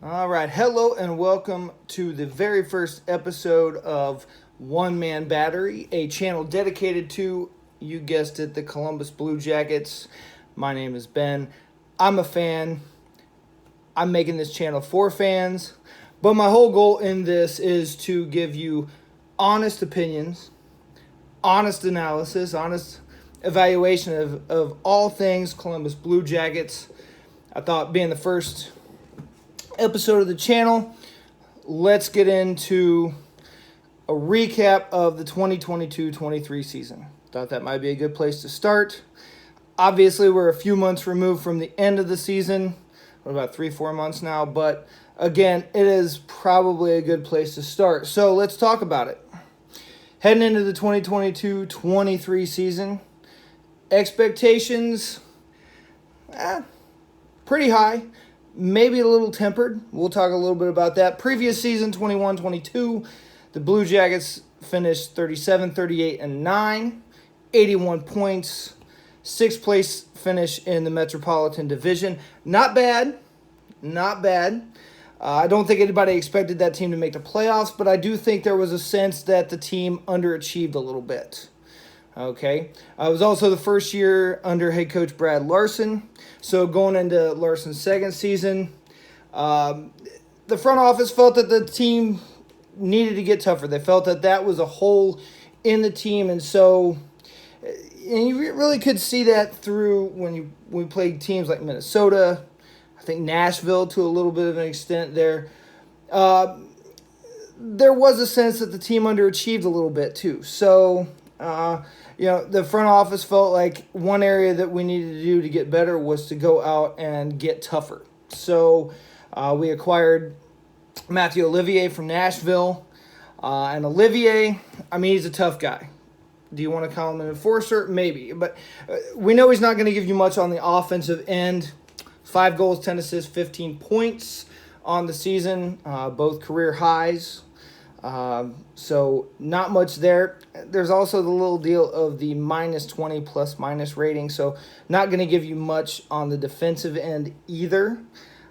All right, hello and welcome to the very first episode of One Man Battery, a channel dedicated to, you guessed it, the Columbus Blue Jackets. My name is Ben. I'm a fan. I'm making this channel for fans, but my whole goal in this is to give you honest opinions, honest analysis, honest evaluation of all things Columbus Blue Jackets. I thought being the first episode of the channel, let's get into a recap of the 2022-23 season. Thought that might be a good place to start. Obviously, we're a few months removed from the end of the season. What, about 3-4 months now? But again, it is probably a good place to start. So let's talk about it. Heading into the 2022-23 season, expectations, pretty high. Maybe a little tempered. We'll talk a little bit about that. Previous season, 21-22, the Blue Jackets finished 37-38-9, 81 points, 6th place finish in the Metropolitan Division. Not bad. Not bad. I don't think anybody expected that team to make the playoffs, but I do think there was a sense that the team underachieved a little bit. Okay. It was also the first year under head coach Brad Larson. So going into Larson's second season, the front office felt that the team needed to get tougher. They felt that that was a hole in the team. And so and you really could see that through when we played teams like Minnesota, I think Nashville to a little bit of an extent there. There was a sense that the team underachieved a little bit too. So the front office felt like one area that we needed to do to get better was to go out and get tougher. So we acquired Matthew Olivier from Nashville. And Olivier, he's a tough guy. Do you want to call him an enforcer? Maybe. But we know he's not going to give you much on the offensive end. 5 goals, 10 assists, 15 points on the season, both career highs. So not much there. There's also the little deal of the -20 plus minus rating. So not going to give you much on the defensive end either.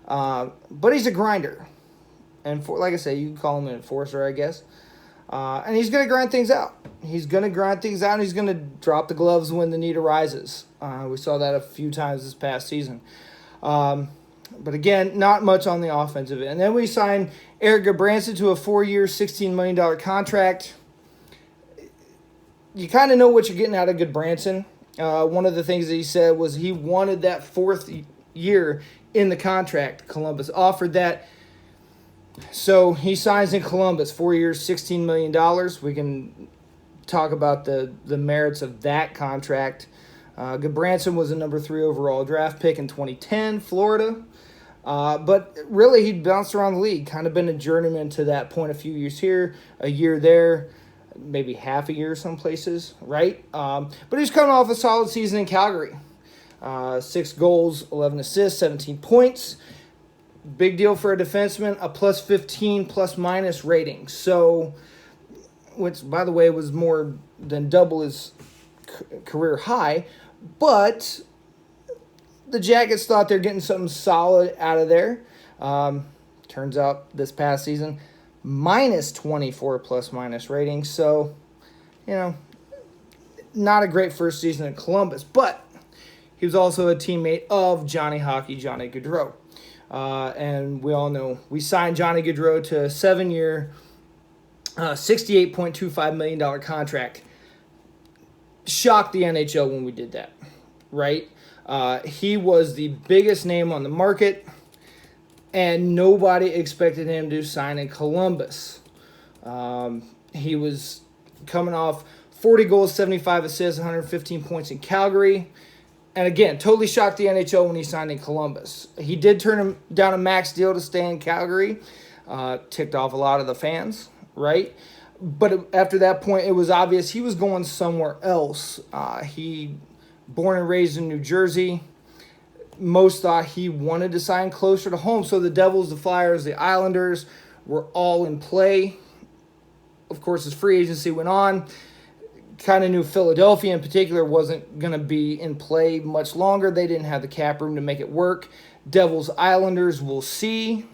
But he's a grinder. And like I say, you can call him an enforcer, I guess. And he's going to grind things out. He's going to grind things out, and he's going to drop the gloves when the need arises. We saw that a few times this past season. But again, not much on the offensive end. And then we signed Eric Gudbranson to a 4-year, $16 million contract. You kind of know what you're getting out of Gudbranson. One of the things that he said was he wanted that 4th year in the contract. Columbus offered that. So he signs in Columbus, 4 years, $16 million. We can talk about the merits of that contract. Gudbranson was a number 3 overall draft pick in 2010, Florida. But really, he'd bounced around the league, kind of been a journeyman to that point, a few years here, a year there, maybe half a year some places, right? But he's coming off a solid season in Calgary. 6 goals, 11 assists, 17 points. Big deal for a defenseman, a +15 plus-minus rating. So, which, by the way, was more than double his career high. But the Jackets thought they're getting something solid out of there. Turns out this past season, -24 plus-minus rating. So, not a great first season in Columbus. But he was also a teammate of Johnny Hockey, Johnny Gaudreau. And we all know we signed Johnny Gaudreau to a 7-year, $68.25 million contract. Shocked the NHL when we did that, right? He was the biggest name on the market, and nobody expected him to sign in Columbus. He was coming off 40 goals, 75 assists, 115 points in Calgary. And again, totally shocked the NHL when he signed in Columbus. He did turn him down a max deal to stay in Calgary. Ticked off a lot of the fans, right? But after that point, it was obvious he was going somewhere else. He born and raised in New Jersey. Most thought he wanted to sign closer to home. So the Devils, the Flyers, the Islanders were all in play. Of course, his free agency went on. Kind of knew Philadelphia in particular wasn't going to be in play much longer. They didn't have the cap room to make it work. Devils, Islanders, we'll see.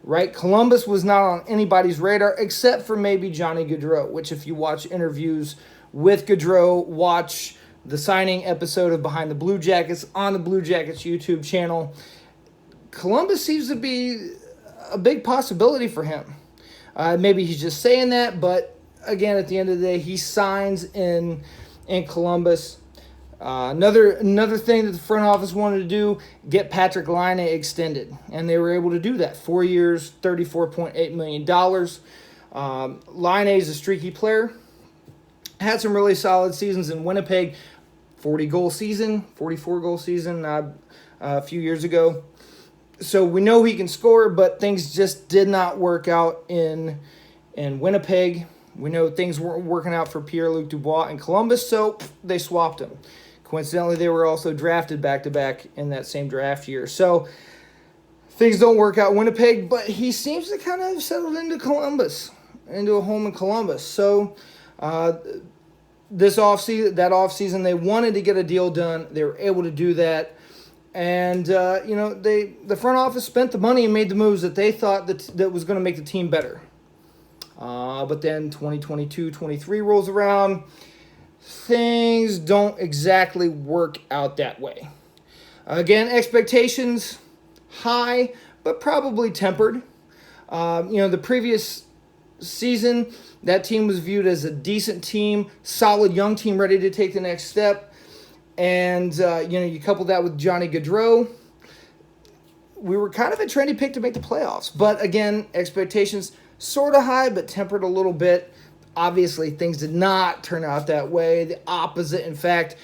right? Columbus was not on anybody's radar except for maybe Johnny Gaudreau, which if you watch interviews with Gaudreau, watch the signing episode of Behind the Blue Jackets on the Blue Jackets YouTube channel, Columbus seems to be a big possibility for him. Maybe he's just saying that, but again, at the end of the day, he signs in Columbus. Another thing that the front office wanted to do, get Patrik Laine extended, and they were able to do that. 4 years, $34.8 million. Laine is a streaky player. Had some really solid seasons in Winnipeg. 44-goal season a few years ago. So we know he can score, but things just did not work out in Winnipeg. We know things weren't working out for Pierre-Luc Dubois in Columbus, so they swapped him. Coincidentally, they were also drafted back-to-back in that same draft year. So things don't work out in Winnipeg, but he seems to kind of have settled into Columbus, into a home in Columbus. So this offseason, they wanted to get a deal done. They were able to do that. And, the front office spent the money and made the moves that they thought that was going to make the team better. But then 2022-23 rolls around. Things don't exactly work out that way. Again, expectations high, but probably tempered. The previous season, that team was viewed as a decent team, solid young team ready to take the next step. And, you couple that with Johnny Gaudreau. We were kind of a trendy pick to make the playoffs. But again, expectations sort of high, but tempered a little bit. Obviously, things did not turn out that way. The opposite, in fact,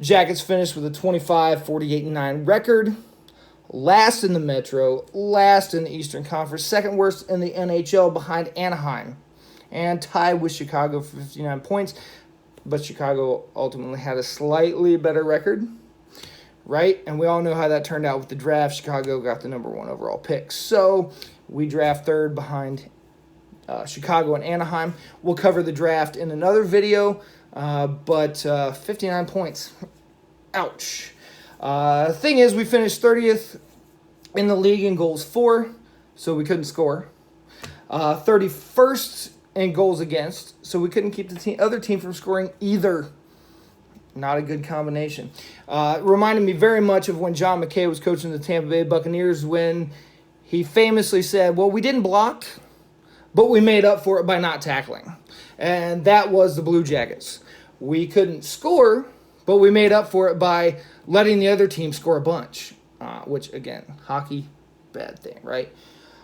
Jackets finished with a 25-48-9 record. Last in the Metro, last in the Eastern Conference, second worst in the NHL behind Anaheim, and tied with Chicago for 59 points. But Chicago ultimately had a slightly better record, right? And we all know how that turned out with the draft. Chicago got the number 1 overall pick. So we draft third behind Chicago and Anaheim. We'll cover the draft in another video, but 59 points. Ouch. Thing is, we finished 30th in the league in goals for, so we couldn't score. 31st in goals against, so we couldn't keep the other team from scoring either. Not a good combination. Reminded me very much of when John McKay was coaching the Tampa Bay Buccaneers, when he famously said, well, we didn't block, but we made up for it by not tackling. And that was the Blue Jackets. We couldn't score, but we made up for it by letting the other team score a bunch. Which, again, hockey, bad thing, right?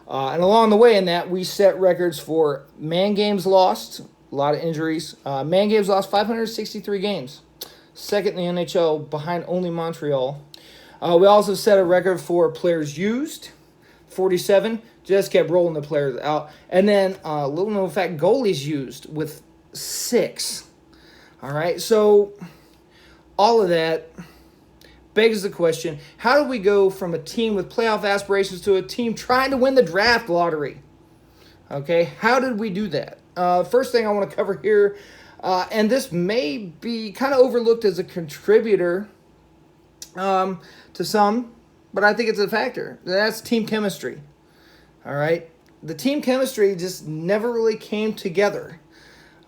And along the way in that, we set records for man games lost, a lot of injuries. Man games lost 563 games. Second in the NHL, behind only Montreal. We also set a record for players used, 47. Just kept rolling the players out. And then, little known fact, goalies used with 6. All right, so all of that begs the question, how do we go from a team with playoff aspirations to a team trying to win the draft lottery? Okay, how did we do that? First thing I want to cover here, and this may be kind of overlooked as a contributor to some, but I think it's a factor. That's team chemistry. All right, the team chemistry just never really came together.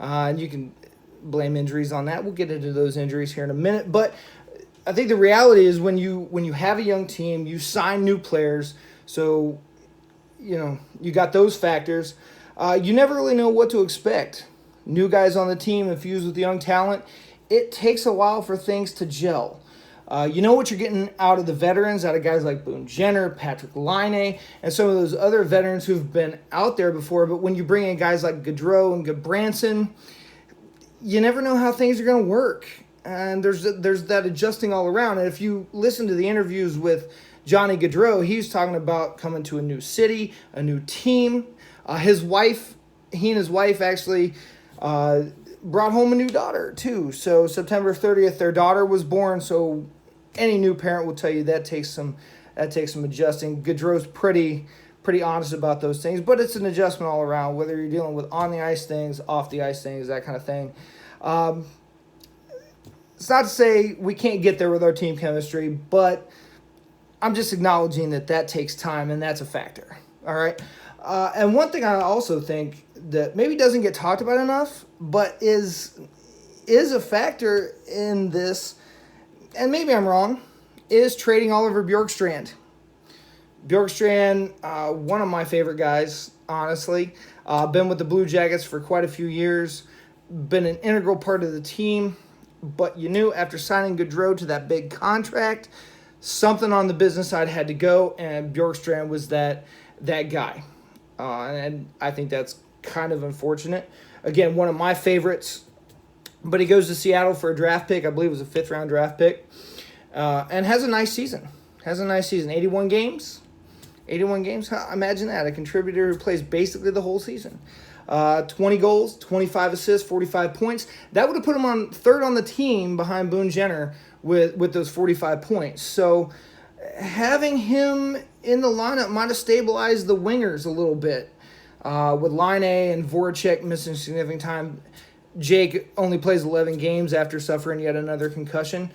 And you can blame injuries on that. We'll get into those injuries here in a minute. But I think the reality is when you have a young team, you sign new players. So, you got those factors. You never really know what to expect. New guys on the team infused with young talent. It takes a while for things to gel. You know what you're getting out of the veterans, out of guys like Boone Jenner, Patrik Laine, and some of those other veterans who've been out there before. But when you bring in guys like Gaudreau and Goodbranson, you never know how things are going to work. And there's that adjusting all around. And if you listen to the interviews with Johnny Gaudreau, he's talking about coming to a new city, a new team. He and his wife actually brought home a new daughter too. So September 30th, their daughter was born. So any new parent will tell you that takes some adjusting. Gaudreau's pretty honest about those things, but it's an adjustment all around, whether you're dealing with on the ice things, off the ice things, that kind of thing. It's not to say we can't get there with our team chemistry, but I'm just acknowledging that takes time, and that's a factor. All right. And one thing I also think that maybe doesn't get talked about enough, but is a factor in this, and maybe I'm wrong, is trading Oliver Bjorkstrand. Bjorkstrand, one of my favorite guys, honestly. Been with the Blue Jackets for quite a few years. Been an integral part of the team. But you knew after signing Gaudreau to that big contract, something on the business side had to go, and Bjorkstrand was that guy. And I think that's kind of unfortunate. Again, one of my favorites. But he goes to Seattle for a draft pick. I believe it was a 5th-round draft pick. And has a nice season. 81 games. 81 games. Imagine that. A contributor who plays basically the whole season. 20 goals, 25 assists, 45 points. That would have put him on third on the team behind Boone Jenner with those 45 points. So having him in the lineup might have stabilized the wingers a little bit. With Line A and Voracek missing significant time. Jake only plays 11 games after suffering yet another concussion.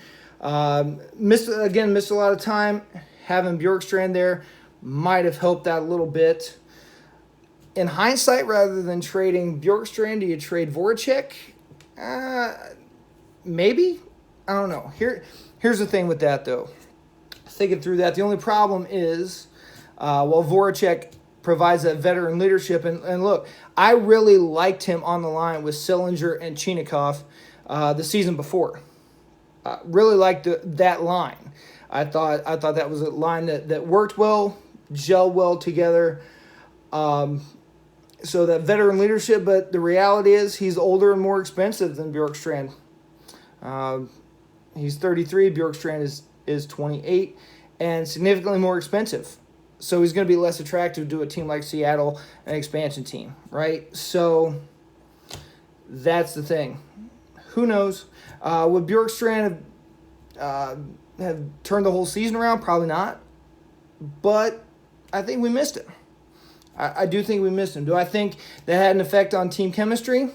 Missed a lot of time. Having Bjorkstrand there might have helped out a little bit. In hindsight, rather than trading Bjorkstrand, do you trade Voracek? Maybe. I don't know. Here's the thing with that, though. Thinking through that, the only problem is, while Voracek provides that veteran leadership, and look, I really liked him on the line with Sillinger and Chinikov the season before. Really liked that line. I thought that was a line that worked well, gelled well together. So that veteran leadership, but the reality is he's older and more expensive than Bjorkstrand. He's 33, Bjorkstrand is 28, and significantly more expensive. So he's going to be less attractive to a team like Seattle, an expansion team, right? So that's the thing. Who knows? Would Bjorkstrand have turned the whole season around? Probably not. But I think we missed it. I do think we missed him. Do I think that had an effect on team chemistry?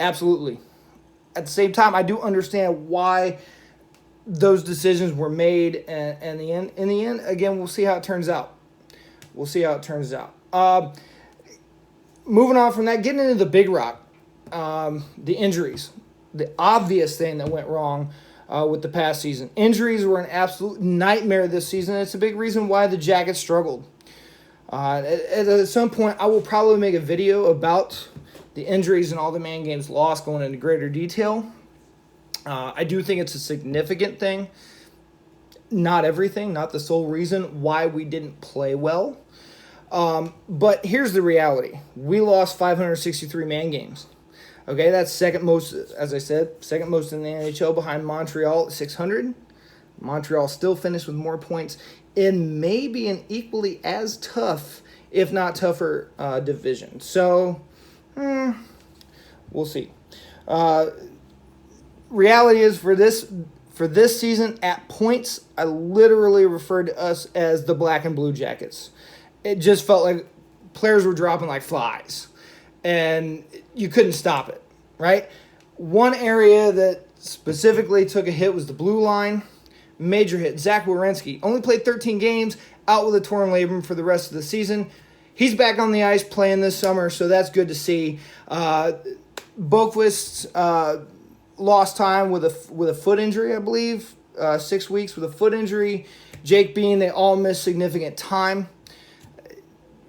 Absolutely. At the same time, I do understand why those decisions were made, and in the end, again, we'll see how it turns out. Moving on from that, getting into the big rock, the injuries. The obvious thing that went wrong with the past season. Injuries were an absolute nightmare this season. It's a big reason why the Jackets struggled. At some point, I will probably make a video about the injuries and all the man games lost, going into greater detail. I do think it's a significant thing. Not everything, not the sole reason why we didn't play well. But here's the reality. We lost 563 man games. Okay, that's second most, as I said, second most in the NHL behind Montreal at 600. Montreal still finished with more points in maybe an equally as tough, if not tougher, division. So, we'll see. Reality is for this season, at points, I literally referred to us as the Black and Blue Jackets. It just felt like players were dropping like flies, and you couldn't stop it, right? One area that specifically took a hit was the blue line. Major hit. Zach Werenski only played 13 games, out with a torn labrum for the rest of the season. He's back on the ice playing this summer, so that's good to see. Boqvist lost time with a foot injury, I believe. 6 weeks with a foot injury. Jake Bean, they all missed significant time.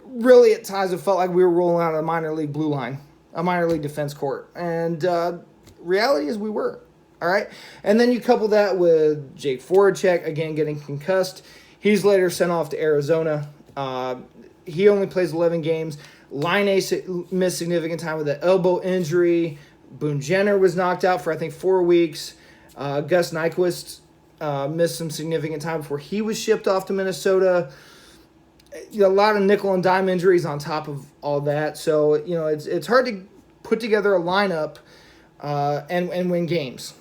Really, at times, it felt like we were rolling out a minor league blue line, a minor league defense court. And reality is we were. All right? And then you couple that with Jake Voracek, again, getting concussed. He's later sent off to Arizona. He only plays 11 games. Line A missed significant time with an elbow injury. Boone Jenner was knocked out for, I think, 4 weeks. Gus Nyquist missed some significant time before he was shipped off to Minnesota. A lot of nickel and dime injuries on top of all that. So, it's hard to put together a lineup and win games.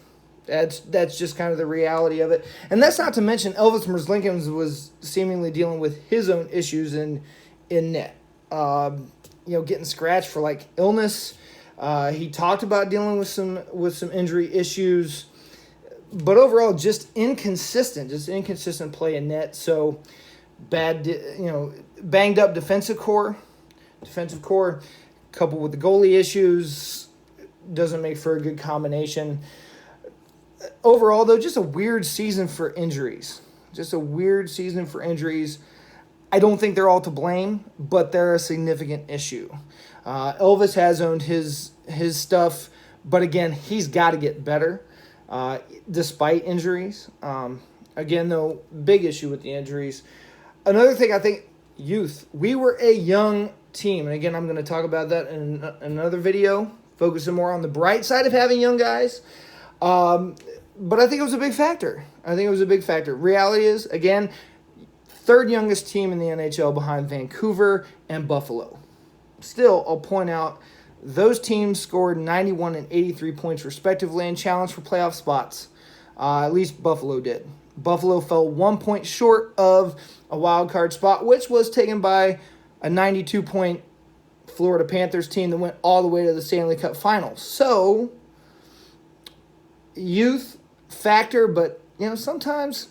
That's just kind of the reality of it. And that's not to mention Elvis Merzlikins was seemingly dealing with his own issues in net. Getting scratched for like illness. He talked about dealing with some injury issues. But overall, just inconsistent play in net. So bad, banged up defensive core, coupled with the goalie issues, doesn't make for a good combination. Overall, though, just a weird season for injuries. I don't think they're all to blame, but they're a significant issue. Elvis has owned his stuff, but again, he's got to get better despite injuries. Again, though, big issue with the injuries. Another thing, I think, youth. We were a young team, and again, I'm going to talk about that in another video, focusing more on the bright side of having young guys. But I think it was a big factor. Reality is, again, third youngest team in the NHL behind Vancouver and Buffalo. Still, I'll point out, those teams scored 91 and 83 points respectively and challenged for playoff spots. At least Buffalo did. Buffalo fell 1 point short of a wild card spot, which was taken by a 92-point Florida Panthers team that went all the way to the Stanley Cup Finals. So, youth factor, but sometimes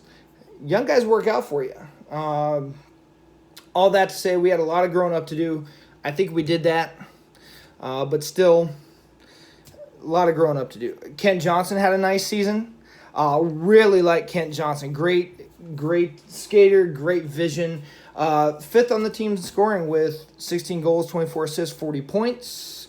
young guys work out for you. All that to say, we had a lot of growing up to do. I think we did that, but still, a lot of growing up to do. Kent Johnson had a nice season. Really like Kent Johnson. Great skater, great vision. Fifth on the team in scoring with 16 goals, 24 assists, 40 points.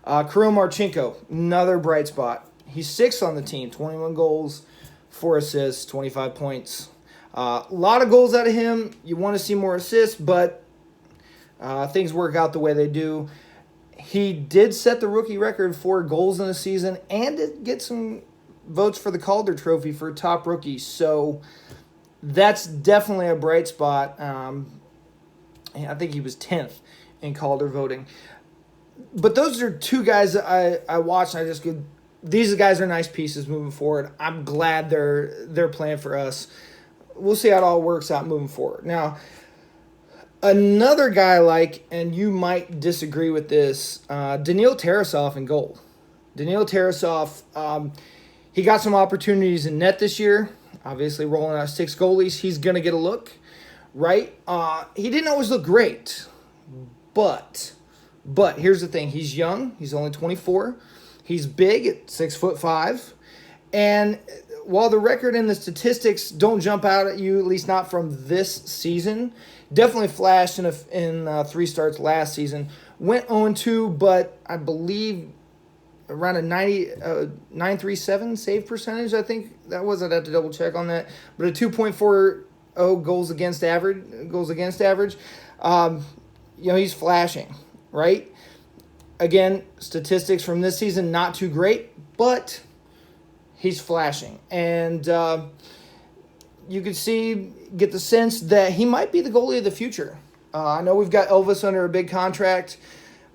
Kirill Marchenko, another bright spot. He's sixth on the team, 21 goals, 4 assists, 25 points. A lot of goals out of him. You want to see more assists, but things work out the way they do. He did set the rookie record for goals in a season and did get some votes for the Calder Trophy for top rookie. So that's definitely a bright spot. I think he was 10th in Calder voting. But those are two guys that I watched, and I just go, these guys are nice pieces moving forward. I'm glad they're playing for us. We'll see how it all works out moving forward. Now, another guy I like, and you might disagree with this, Daniil Tarasov in goal. Daniil Tarasov, he got some opportunities in net this year. Obviously, rolling out 6 goalies, he's going to get a look, right? He didn't always look great, but here's the thing. He's young. He's only 24. He's big at 6'5", and while the record and the statistics don't jump out at you, at least not from this season, definitely flashed in 3 starts last season. Went 0-2, but I believe around a 937 save percentage, I think that was. I'd have to double check on that. But a 2.40 goals against average. He's flashing, right? Again, statistics from this season, not too great, but he's flashing. And you could get the sense that he might be the goalie of the future. I know we've got Elvis under a big contract,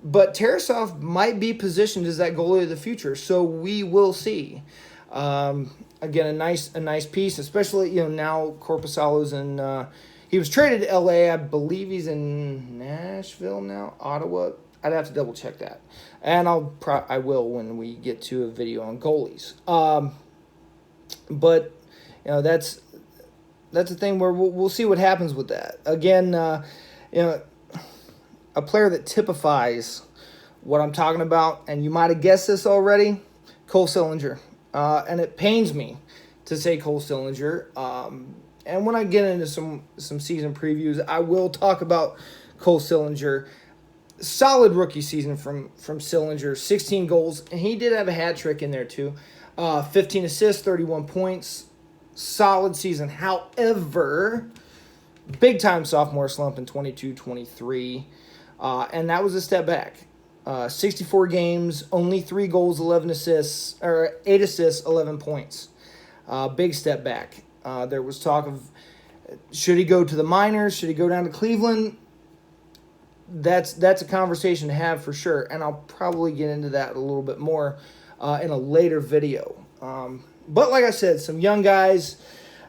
but Tarasov might be positioned as that goalie of the future. So we will see. Again, a nice piece, especially now Korpisalo's in. He was traded to L.A. I believe he's in Nashville now, Ottawa. I'd have to double check that, and I will when we get to a video on goalies. But that's a thing where we'll see what happens with that. Again, a player that typifies what I'm talking about, and you might have guessed this already, Cole Sillinger. And it pains me to say Cole Sillinger. And when I get into some season previews, I will talk about Cole Sillinger. Solid rookie season from Sillinger, 16 goals, and he did have a hat trick in there too. 15 assists, 31 points. Solid season. However, big-time sophomore slump in 22-23, and that was a step back. 64 games, only 3 goals, 8 assists, 11 points. Big step back. There was talk of, should he go to the minors? Should he go down to Cleveland? That's a conversation to have for sure, and I'll probably get into that a little bit more in a later video. But like I said, some young guys,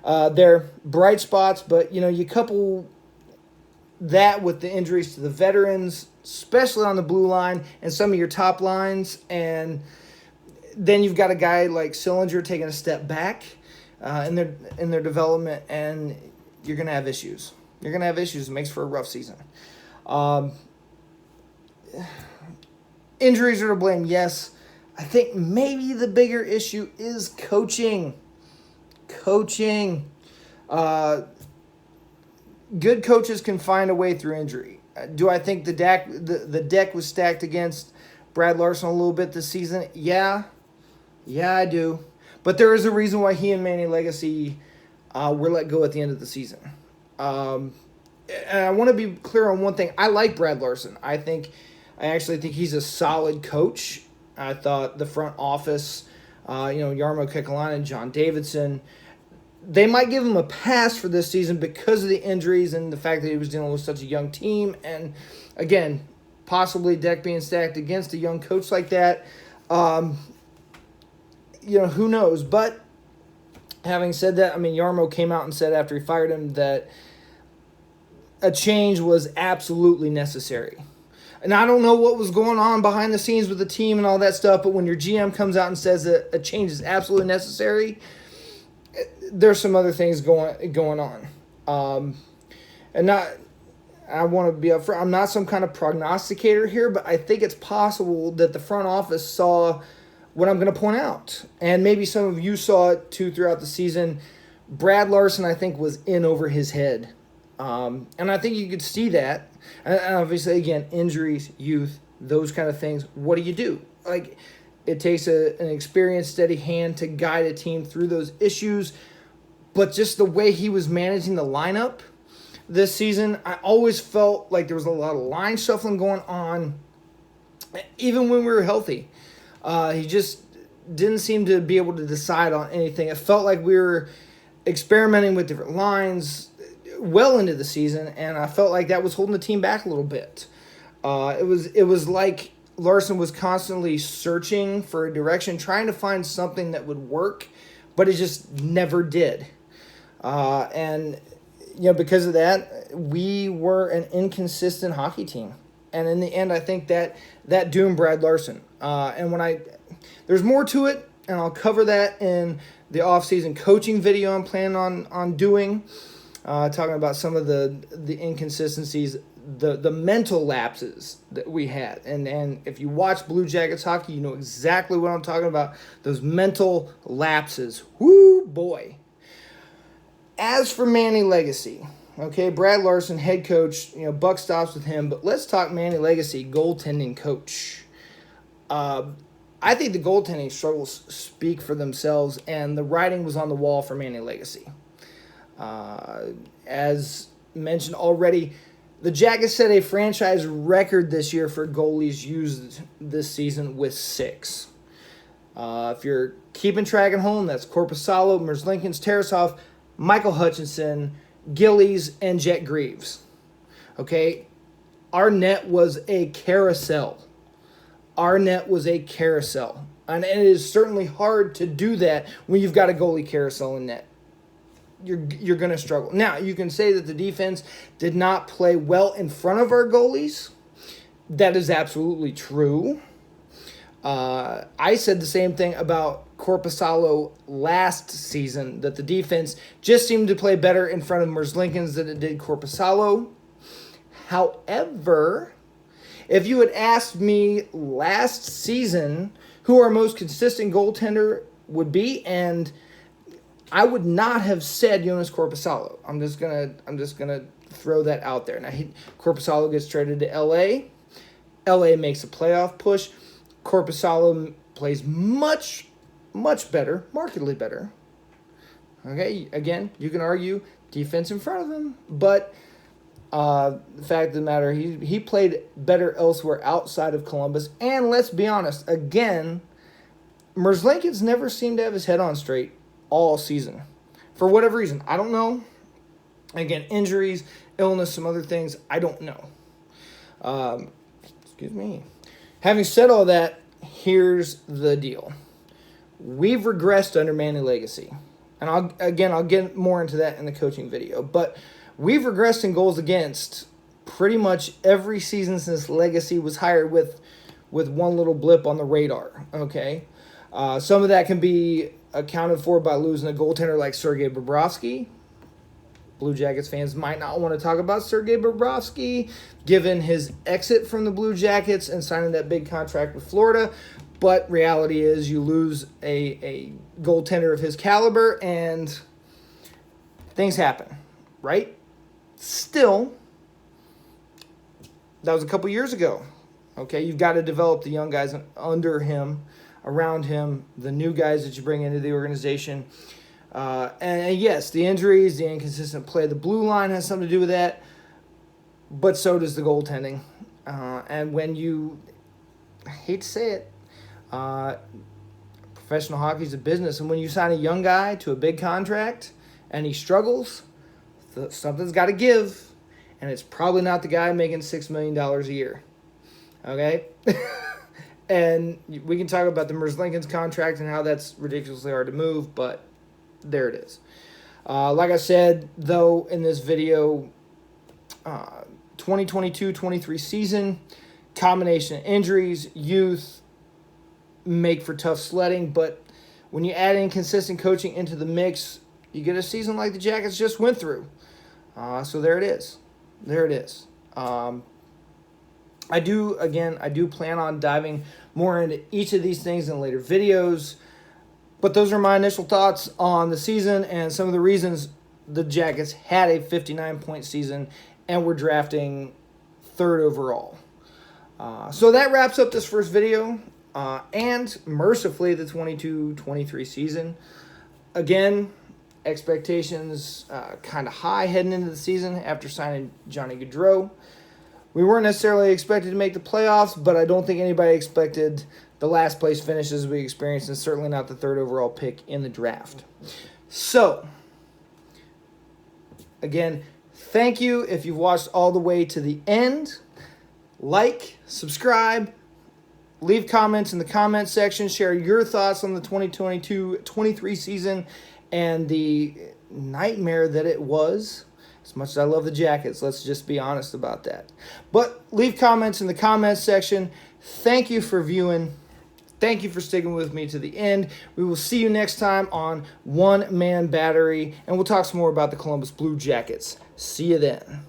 they're bright spots, but you couple that with the injuries to the veterans, especially on the blue line and some of your top lines, and then you've got a guy like Sillinger taking a step back in their development, and you're going to have issues. You're going to have issues. It makes for a rough season. Um, Injuries are to blame, yes. I think maybe the bigger issue is coaching. Coaching. Good coaches can find a way through injury. Do I think the deck was stacked against Brad Larson a little bit this season? Yeah. Yeah, I do. But there is a reason why he and Manny Legacy were let go at the end of the season. And I want to be clear on one thing. I like Brad Larson. I actually think he's a solid coach. I thought the front office, Jarmo Kekalainen, John Davidson, they might give him a pass for this season because of the injuries and the fact that he was dealing with such a young team. And, again, possibly deck being stacked against a young coach like that. Who knows? But having said that, Jarmo came out and said after he fired him that a change was absolutely necessary. And I don't know what was going on behind the scenes with the team and all that stuff, but when your GM comes out and says that a change is absolutely necessary, there's some other things going on. I want to be upfront. I'm not some kind of prognosticator here, but I think it's possible that the front office saw what I'm going to point out. And maybe some of you saw it too throughout the season. Brad Larson, I think, was in over his head. And I think you could see that. And obviously, again, injuries, youth, those kind of things. What do? Like, it takes an experienced, steady hand to guide a team through those issues. But just the way he was managing the lineup this season, I always felt like there was a lot of line shuffling going on, even when we were healthy. He just didn't seem to be able to decide on anything. It felt like we were experimenting with different lines well into the season, and I felt like that was holding the team back a little bit. It was like Larson was constantly searching for a direction, trying to find something that would work, but it just never did. And because of that, we were an inconsistent hockey team. And in the end, I think that doomed Brad Larson. And there's more to it, and I'll cover that in the offseason coaching video I'm planning on doing, talking about some of the inconsistencies, the mental lapses that we had. And if you watch Blue Jackets hockey, you know exactly what I'm talking about, those mental lapses. Woo, boy. As for Manny Legacy, okay, Brad Larson, head coach, buck stops with him, but let's talk Manny Legacy, goaltending coach. I think the goaltending struggles speak for themselves, and the writing was on the wall for Manny Legacy. As mentioned already, the Jackets set a franchise record this year for goalies used this season with 6. If you're keeping track at home, that's Korpisalo, Merzlikins, Tarasov, Michael Hutchinson, Gillies, and Jet Greaves. Okay? Our net was a carousel. And it is certainly hard to do that when you've got a goalie carousel in net. You're going to struggle. Now, you can say that the defense did not play well in front of our goalies. That is absolutely true. I said the same thing about Korpisalo last season, that the defense just seemed to play better in front of Merzlikins than it did Korpisalo. However, if you had asked me last season who our most consistent goaltender would be, and I would not have said Jonas Korpisalo. I'm just gonna throw that out there. Now, Korpisalo gets traded to LA. LA makes a playoff push. Korpisalo plays much, much better, markedly better. Okay, again, you can argue defense in front of him, but the fact of the matter, he played better elsewhere outside of Columbus. And let's be honest, again, Merzlikins never seemed to have his head on straight all season. For whatever reason, I don't know. Again, injuries, illness, some other things, I don't know. Excuse me. Having said all that, here's the deal. We've regressed under Manny Legacy. And I'll get more into that in the coaching video. But we've regressed in goals against pretty much every season since Legacy was hired, with one little blip on the radar. Okay? Some of that can be accounted for by losing a goaltender like Sergei Bobrovsky. Blue Jackets fans might not want to talk about Sergei Bobrovsky, given his exit from the Blue Jackets and signing that big contract with Florida. But reality is you lose a goaltender of his caliber, and things happen, right? Still, that was a couple years ago. Okay, you've got to develop the young guys under him, around him, the new guys that you bring into the organization. And yes, the injuries, the inconsistent play, the blue line has something to do with that, but so does the goaltending. And when you, I hate to say it, professional hockey is a business, and when you sign a young guy to a big contract and he struggles, something's got to give, and it's probably not the guy making $6 million a year. Okay? And we can talk about the Merzlikins contract and how that's ridiculously hard to move, but there it is. Like I said, though, in this video, 2022-23 season, combination of injuries, youth, make for tough sledding, but when you add in consistent coaching into the mix, you get a season like the Jackets just went through. So there it is. There it is. I do plan on diving more into each of these things in later videos, but those are my initial thoughts on the season and some of the reasons the Jackets had a 59-point season and were drafting 3rd overall. So that wraps up this first video, and mercifully the 22-23 season. Again, expectations kind of high heading into the season after signing Johnny Gaudreau. We weren't necessarily expected to make the playoffs, but I don't think anybody expected the last place finishes we experienced, and certainly not the 3rd overall pick in the draft. So, again, thank you if you've watched all the way to the end. Like, subscribe, leave comments in the comment section, share your thoughts on the 2022-23 season and the nightmare that it was. As much as I love the Jackets, let's just be honest about that. But leave comments in the comments section. Thank you for viewing. Thank you for sticking with me to the end. We will see you next time on One Man Battery, and we'll talk some more about the Columbus Blue Jackets. See you then.